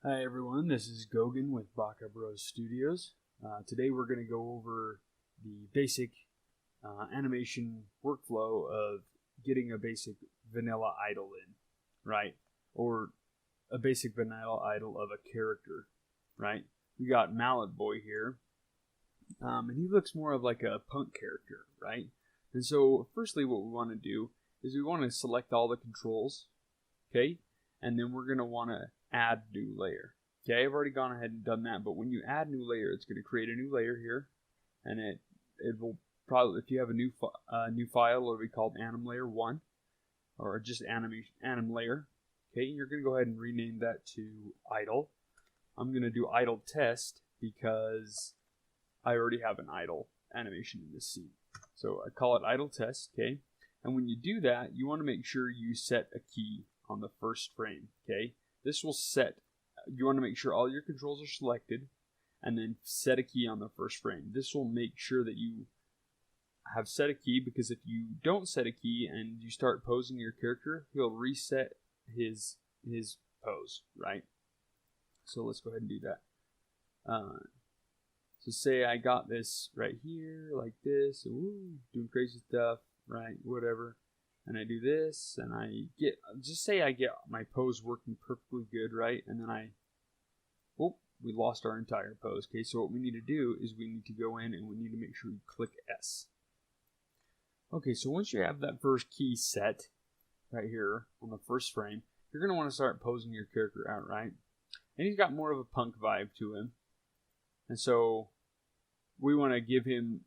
Hi everyone, this is Gogan with Baka Bros Studios. Today we're going to go over the basic animation workflow of getting a basic vanilla idle in, right? Or a basic vanilla idle of a character, right? We got MalletBoy here, and he looks more of like a punk character, right? And so firstly what we want to do is we want to select all the controls, okay? And then we're going to want to add new layer. Okay, I've already gone ahead and done that, but when you add new layer, it's going to create a new layer here, and it will probably, if you have a new file, it'll be called anim layer 1, or just anim layer. Okay, you're going to go ahead and rename that to idle. I'm going to do idle test because I already have an idle animation in this scene. So I call it idle test, okay? And when you do that, you want to make sure you set a key on the first frame, okay? This will set, you want to make sure all your controls are selected and then set a key on the first frame. This will make sure that you have set a key, because if you don't set a key and you start posing your character, he'll reset his pose, right? So let's go ahead and do that. So say I got this right here, like this, doing crazy stuff, right? Whatever. And I do this, and I get, just say I get my pose working perfectly good, right? And then we lost our entire pose. Okay, so what we need to do is we need to go in and we need to make sure we click S. Okay, so once you have that first key set right here on the first frame, you're going to want to start posing your character out, right? And he's got more of a punk vibe to him. And so we want to give him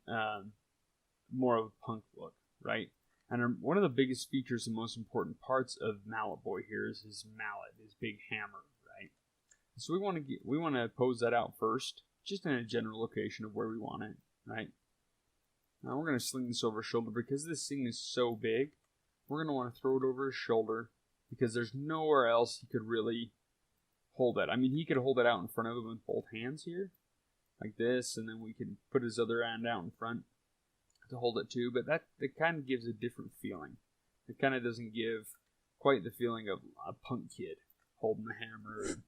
more of a punk look, right? And one of the biggest features and most important parts of MalletBoy here is his mallet, his big hammer, right? So we want to pose that out first, just in a general location of where we want it, right? Now we're going to sling this over his shoulder because this thing is so big. We're going to want to throw it over his shoulder because there's nowhere else he could really hold it. I mean, he could hold it out in front of him with both hands here, like this, and then we can put his other hand out in front to hold it too, but that kind of gives a different feeling. It kind of doesn't give quite the feeling of a punk kid holding the hammer and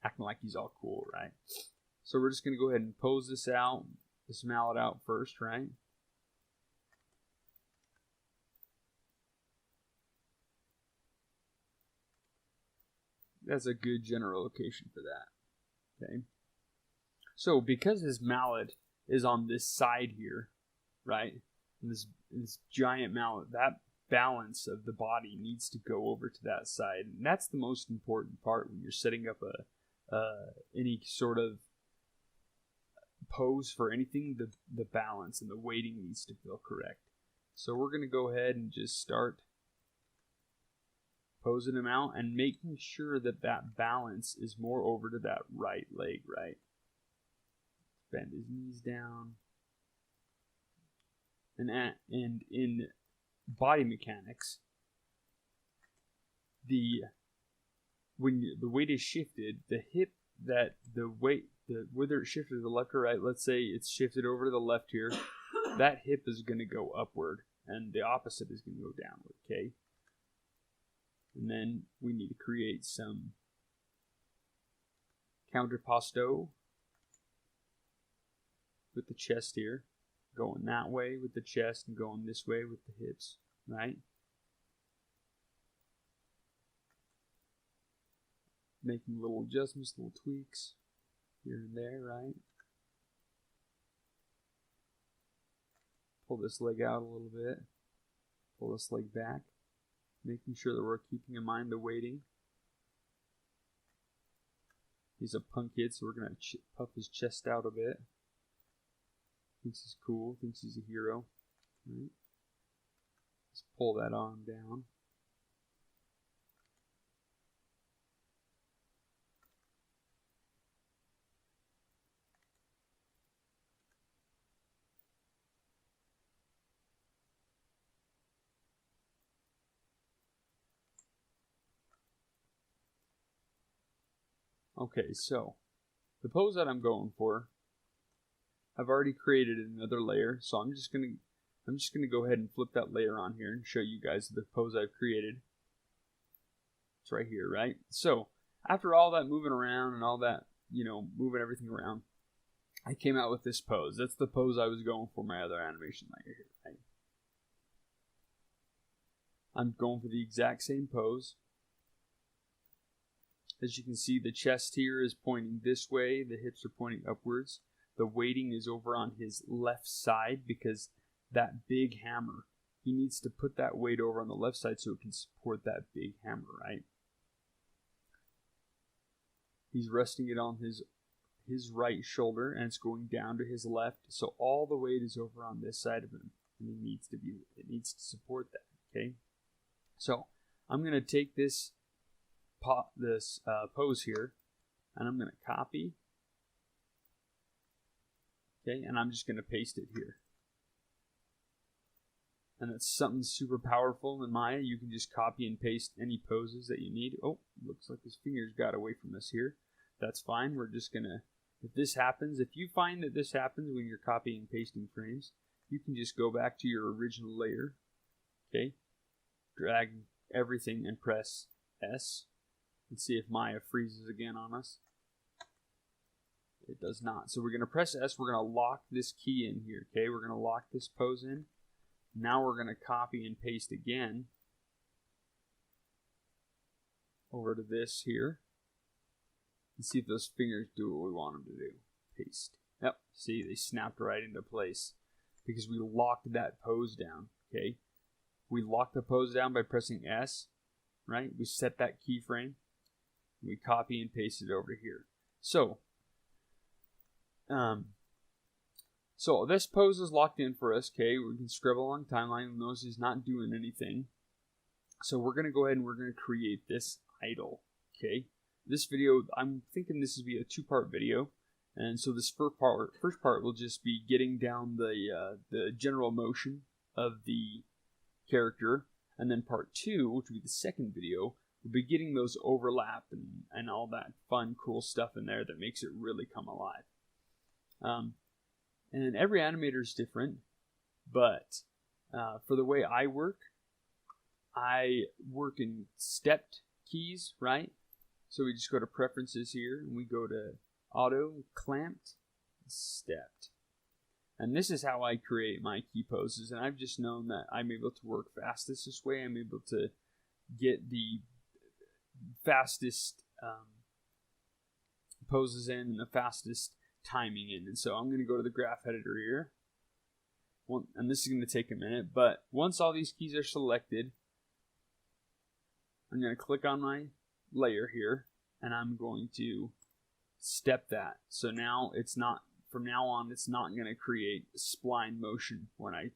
acting like he's all cool, right? So we're just going to go ahead and pose this mallet out first, right? That's a good general location for that, okay? So because his mallet is on this side here, right? And this giant mallet, that balance of the body needs to go over to that side, and that's the most important part when you're setting up any sort of pose for anything. The balance and the weighting needs to feel correct. So we're going to go ahead and just start posing him out and making sure that that balance is more over to that right leg, right? Bend his knees down. And in body mechanics, when the weight is shifted, whether it's shifted to the left or right, let's say it's shifted over to the left here, that hip is going to go upward, and the opposite is going to go downward, okay? And then we need to create some counterposto with the chest here, going that way with the chest and going this way with the hips, right? Making little adjustments, little tweaks here and there, right? Pull this leg out a little bit. Pull this leg back. Making sure that we're keeping in mind the weighting. He's a punk kid, so we're going to puff his chest out a bit. Thinks he's cool, thinks he's a hero. Right? Let's pull that arm down. Okay, so the pose that I'm going for, I've already created another layer, so I'm just gonna go ahead and flip that layer on here and show you guys the pose I've created. It's right here, right? So after all that moving around and all that, moving everything around, I came out with this pose. That's the pose I was going for my other animation layer here. Right? I'm going for the exact same pose. As you can see, the chest here is pointing this way. The hips are pointing upwards. The weighting is over on his left side because that big hammer, he needs to put that weight over on the left side so it can support that big hammer, right? He's resting it on his right shoulder, and it's going down to his left. So all the weight is over on this side of him, and it needs to support that. Okay. So I'm going to take this pose here, and I'm going to copy. Okay, and I'm just going to paste it here. And it's something super powerful in Maya. You can just copy and paste any poses that you need. Oh, looks like his fingers got away from us here. That's fine. We're just going to, if this happens, if you find that this happens when you're copying and pasting frames, you can just go back to your original layer. Okay, drag everything and press S. Let's see if Maya freezes again on us. It does not. So we're going to press S. We're going to lock this key in here. Okay, we're going to lock this pose in. Now we're going to copy and paste again over to this here. And see if those fingers do what we want them to do. Paste. Yep, see, they snapped right into place because we locked that pose down. Okay, we locked the pose down by pressing S, right? We set that keyframe. We copy and paste it over here. So this pose is locked in for us. Okay, we can scribble along timeline. Notice he's not doing anything. So we're going to go ahead and we're going to create this idle. Okay, this video, I'm thinking this will be a 2-part video. And so this first part will just be getting down the general motion of the character. And then part 2, which will be the second video, will be getting those overlap and all that fun, cool stuff in there that makes it really come alive. And every animator is different, but for the way I work in stepped keys, right? So we just go to preferences here, and we go to auto, clamped, stepped. And this is how I create my key poses, and I've just known that I'm able to work fastest this way. I'm able to get the fastest poses in and the fastest timing in. And so I'm going to go to the graph editor here. And this is going to take a minute, but once all these keys are selected, I'm going to click on my layer here, and I'm going to step that. So now it's not, from now on, it's not going to create spline motion when I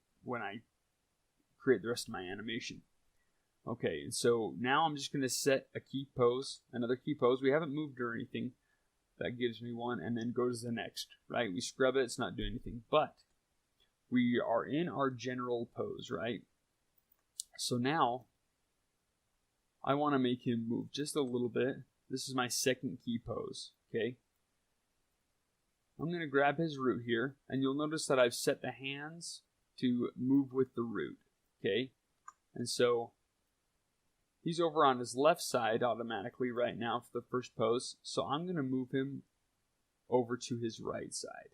create the rest of my animation. Okay, and so now I'm just going to set a key pose, another key pose. We haven't moved or anything. That gives me one, and then go to the next, right? We scrub it, it's not doing anything, but we are in our general pose, right? So now I want to make him move just a little bit. This is my second key pose, okay? I'm going to grab his root here, and you'll notice that I've set the hands to move with the root, okay? And so he's over on his left side automatically right now for the first pose. So I'm going to move him over to his right side.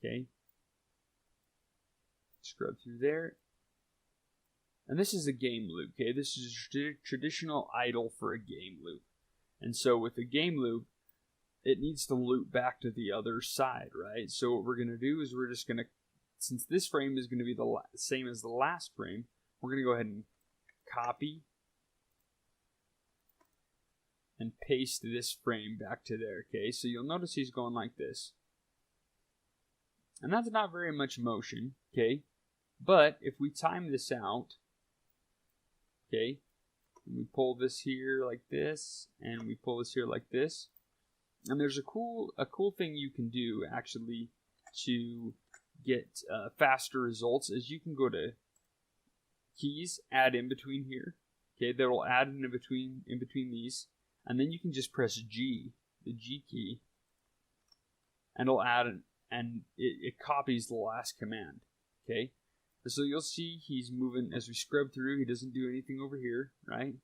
Okay. Scrub through there. And this is a game loop. Okay. This is a traditional idle for a game loop. And so with a game loop, it needs to loop back to the other side, right? So what we're going to do is we're just going to, since this frame is going to be the same as the last frame, we're going to go ahead and copy and paste this frame back to there, okay? So you'll notice he's going like this. And that's not very much motion, okay? But if we time this out, okay, and we pull this here like this, and we pull this here like this, and there's a cool thing you can do actually to get faster results is you can go to keys, add in between here, okay? That will add in between these. And then you can just press G, the G key, and it'll add and it copies the last command. Okay? So you'll see he's moving as we scrub through, he doesn't do anything over here, right?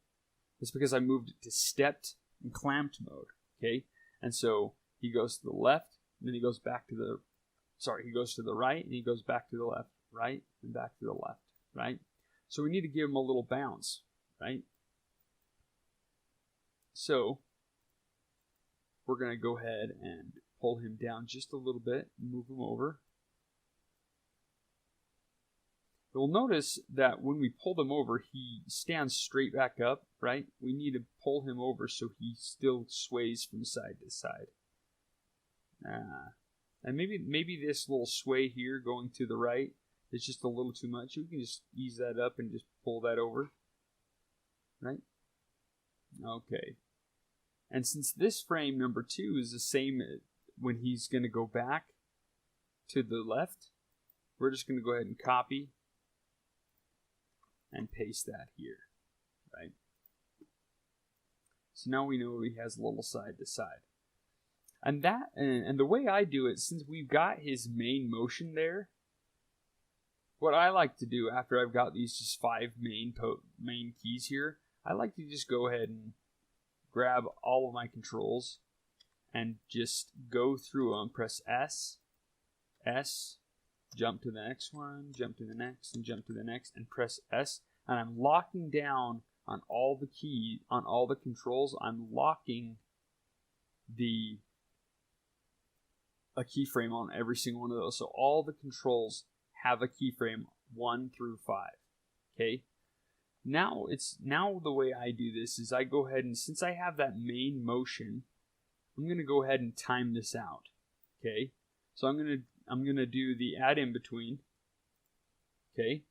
That's because I moved it to stepped in clamped mode, okay? And so he goes to the left, and then he goes back to the, he goes to the right, and he goes back to the left, right, and back to the left, right? So we need to give him a little bounce, right? So we're going to go ahead and pull him down just a little bit, move him over. You'll notice that when we pull him over, he stands straight back up, right? We need to pull him over so he still sways from side to side. And maybe this little sway here going to the right is just a little too much. We can just ease that up and just pull that over, right? Okay. And since this frame number 2 is the same when he's going to go back to the left, we're just going to go ahead and copy and paste that here, right? So now we know he has a little side to side. And the way I do it, since we've got his main motion there, what I like to do after I've got these just 5 main keys here, I like to just go ahead and grab all of my controls and just go through them. Press S, jump to the next one, jump to the next, and jump to the next, and press S. And I'm locking down on all the keys, on all the controls. I'm locking a keyframe on every single one of those. So all the controls have a keyframe 1 through 5. Okay. Now the way I do this is I go ahead and, since I have that main motion, I'm going to go ahead and time this out. Okay. So I'm going to do the add in between. Okay.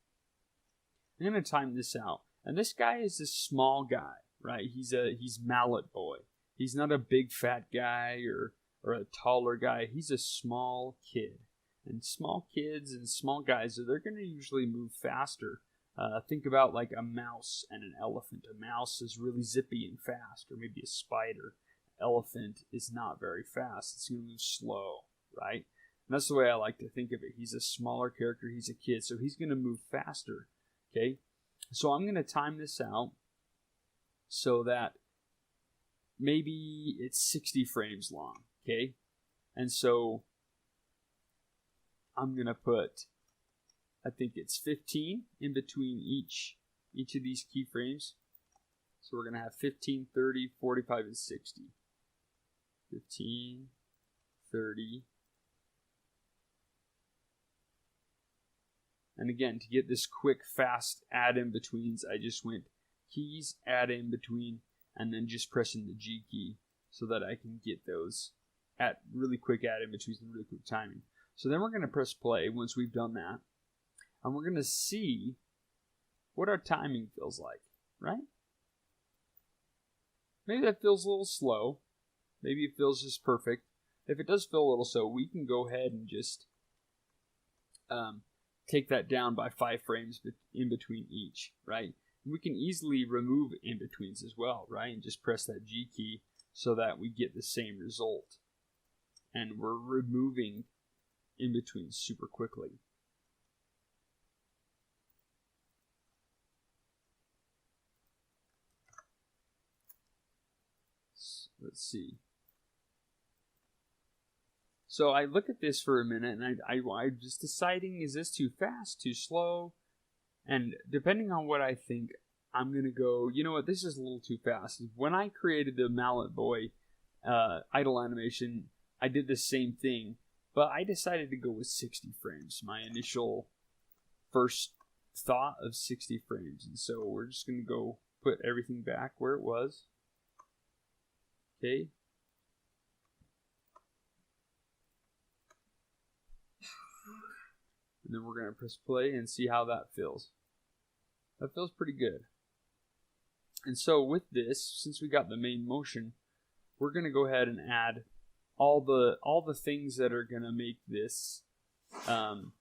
I'm going to time this out. And this guy is a small guy, right? He's MalletBoy. He's not a big fat guy or a taller guy. He's a small kid. And small kids and small guys, they're going to usually move faster. Think about like a mouse and an elephant. A mouse is really zippy and fast, or maybe a spider. Elephant is not very fast. It's going to move slow, right? And that's the way I like to think of it. He's a smaller character. He's a kid, so he's going to move faster, okay? So I'm going to time this out so that maybe it's 60 frames long, okay? And so I'm going to put, I think it's 15 in between each of these keyframes. So we're going to have 15, 30, 45, and 60. 15, 30. And again, to get this quick, fast add in betweens, I just went keys, add in between, and then just pressing the G key so that I can get those at really quick add in betweens and really quick timing. So then we're going to press play once we've done that. And we're going to see what our timing feels like, right? Maybe that feels a little slow. Maybe it feels just perfect. If it does feel a little slow, we can go ahead and just take that down by 5 frames in between each, right? We can easily remove in-betweens as well, right? And just press that G key so that we get the same result. And we're removing in-betweens super quickly. Let's see. So I look at this for a minute, and I'm just deciding, is this too fast, too slow? And depending on what I think, I'm going to go, you know what, this is a little too fast. When I created the MalletBoy idle animation, I did the same thing, but I decided to go with 60 frames. My initial first thought of 60 frames. And so we're just going to go put everything back where it was. Okay. And then we're going to press play and see how that feels. That feels pretty good. And so with this, since we got the main motion, we're going to go ahead and add all the things that are going to make this, all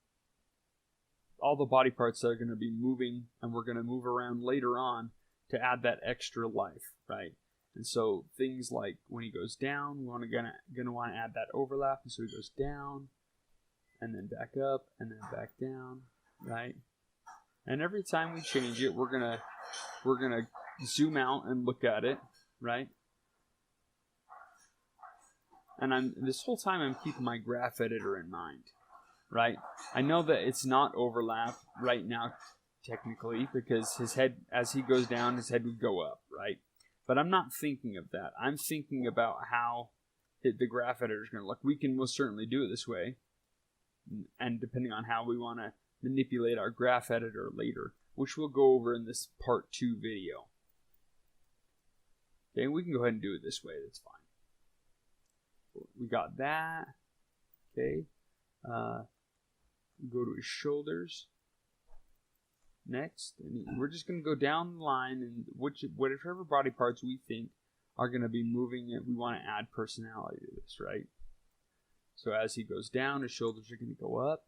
the body parts that are going to be moving, and we're going to move around later on to add that extra life, right? And so things like when he goes down, we're gonna want to add that overlap, and so he goes down, and then back up, and then back down, right? And every time we change it, we're gonna zoom out and look at it, right? And this whole time I'm keeping my graph editor in mind, right? I know that it's not overlap right now technically because his head, as he goes down, his head would go up, right? But I'm not thinking of that. I'm thinking about how the graph editor is going to look. We can most certainly do it this way, and depending on how we want to manipulate our graph editor later, which we'll go over in this part 2 video. Okay, we can go ahead and do it this way. That's fine. We got that. Okay. Go to his shoulders. Next, and we're just going to go down the line, and whatever body parts we think are going to be moving it, we want to add personality to this, right? So as he goes down, his shoulders are going to go up,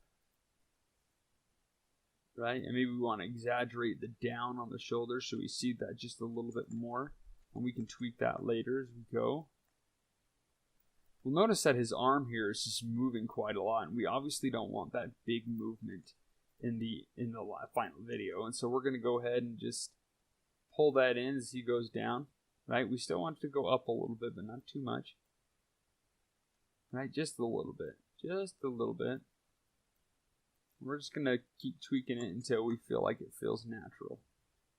right? And maybe we want to exaggerate the down on the shoulders so we see that just a little bit more, and we can tweak that later as we go. We'll notice that his arm here is just moving quite a lot, and we obviously don't want that big movement in the final video, and so we're going to go ahead and just pull that in as he goes down, right? We still want it to go up a little bit, but not too much, right? Just a little bit, We're just going to keep tweaking it until we feel like it feels natural,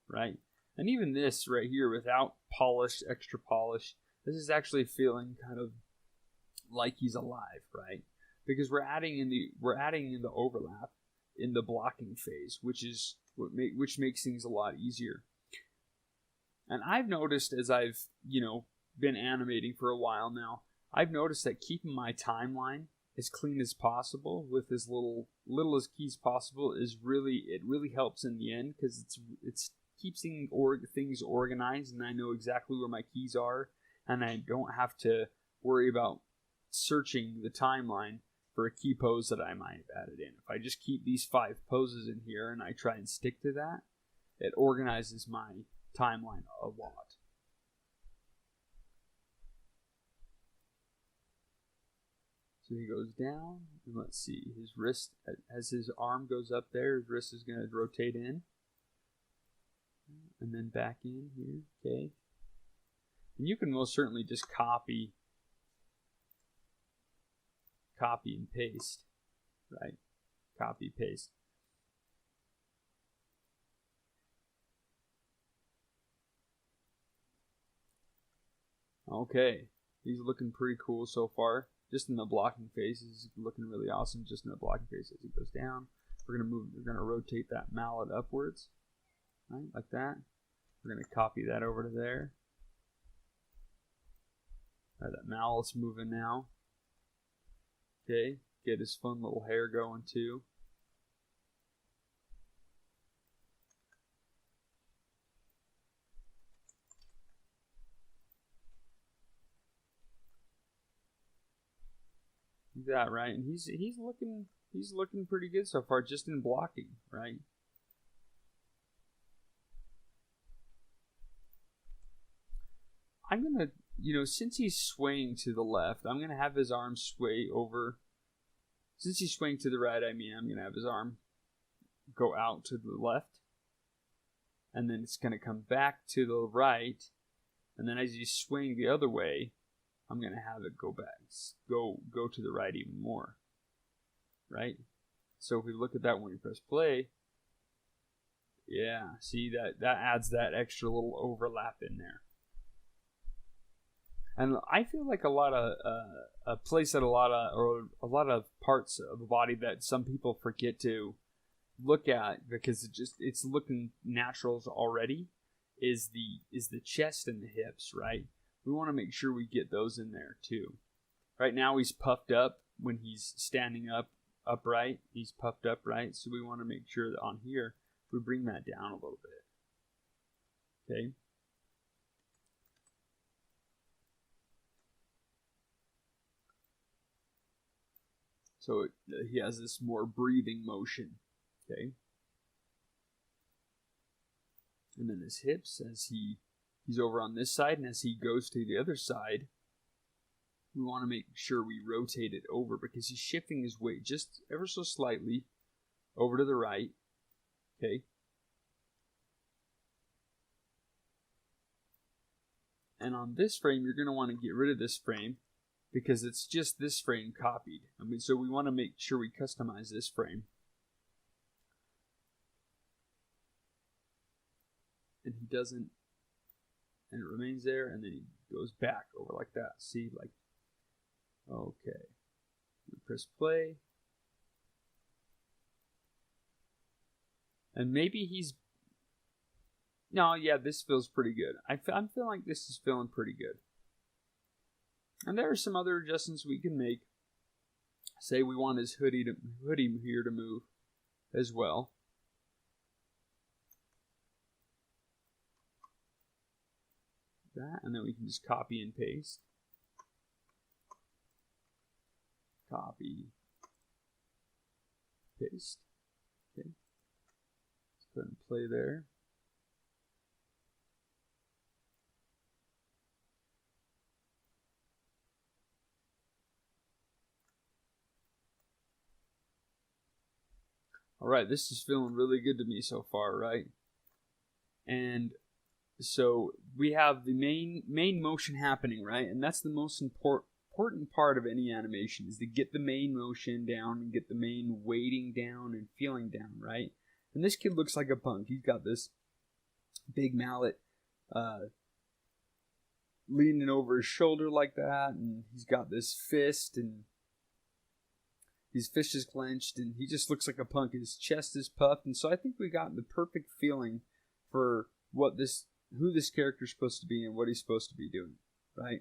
right? And even this right here, without polish, extra polish, this is actually feeling kind of like he's alive, right? Because we're adding in the overlap in the blocking phase, which makes things a lot easier. And I've noticed, as I've been animating for a while now, I've noticed that keeping my timeline as clean as possible with as little as keys possible really helps in the end, because it's keeps things organized, and I know exactly where my keys are, and I don't have to worry about searching the timeline for a key pose that I might have added in. If I just keep these 5 poses in here and I try and stick to that, it organizes my timeline a lot. So he goes down, and let's see, his wrist, as his arm goes up there, his wrist is going to rotate in, and then back in here, okay? And you can most certainly just copy and paste, right? Copy, paste. Okay, he's looking pretty cool so far. Just in the blocking phase, he's looking really awesome. Just in the blocking phase, as he goes down, we're gonna rotate that mallet upwards, right, like that. We're gonna copy that over to there. All right, that mallet's moving now. Okay, get his fun little hair going too. That right, and he's looking pretty good so far, just in blocking, right? I'm gonna, since he's swaying to the left, I'm gonna have his arm sway over. Since he's swaying to the right, I'm gonna have his arm go out to the left, and then it's gonna come back to the right, and then as he's swaying the other way, I'm going to have it go back, go to the right even more, right? So if we look at that when we press play, yeah, see that adds that extra little overlap in there. And I feel like a lot of a place that a lot of parts of the body that some people forget to look at because it's looking natural already is the chest and the hips, right? We want to make sure we get those in there too. Right now he's puffed up when he's standing upright. He's puffed up, right? So we want to make sure that on here we bring that down a little bit. Okay. So he has this more breathing motion. Okay. And then his hips, as he's over on this side, and as he goes to the other side, we want to make sure we rotate it over because he's shifting his weight just ever so slightly over to the right. Okay. And on this frame, you're going to want to get rid of this frame because it's just this frame copied. I mean, so we want to make sure we customize this frame. And he doesn't, and it remains there, and then he goes back over like that. See, like, okay. We press play. And maybe he's, no, yeah, this feels pretty good. I'm feeling like this is feeling pretty good. And there are some other adjustments we can make. Say we want his hoodie here to move as well. That, and then we can just copy and paste. Copy. Paste. Okay. Let's go ahead and play there. All right, this is feeling really good to me so far, right? And so we have the main motion happening, right? And that's the most important part of any animation, is to get the main motion down and get the main weighting down and feeling down, right? And this kid looks like a punk. He's got this big mallet leaning over his shoulder like that, and he's got this fist, and his fist is clenched, and he just looks like a punk. His chest is puffed, and so I think we got the perfect feeling for who this character is supposed to be and what he's supposed to be doing, right?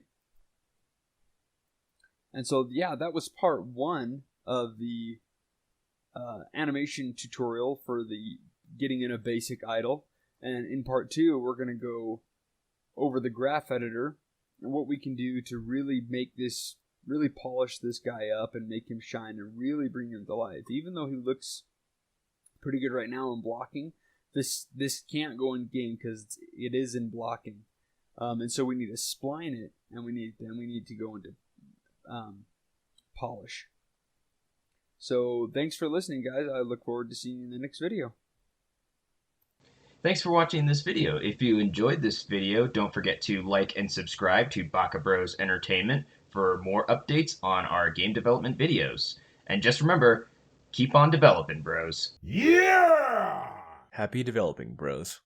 And so, yeah, that was part 1 of the animation tutorial for the getting in a basic idle. And in part 2, we're going to go over the graph editor and what we can do to really really polish this guy up and make him shine and really bring him to life. Even though he looks pretty good right now in blocking, this can't go in game because it is in blocking. And so we need to spline it, and we need to go into polish. So thanks for listening, guys. I look forward to seeing you in the next video. Thanks for watching this video. If you enjoyed this video, don't forget to like and subscribe to Baka Bros Entertainment for more updates on our game development videos. And just remember, keep on developing, bros. Yeah! Happy developing, bros.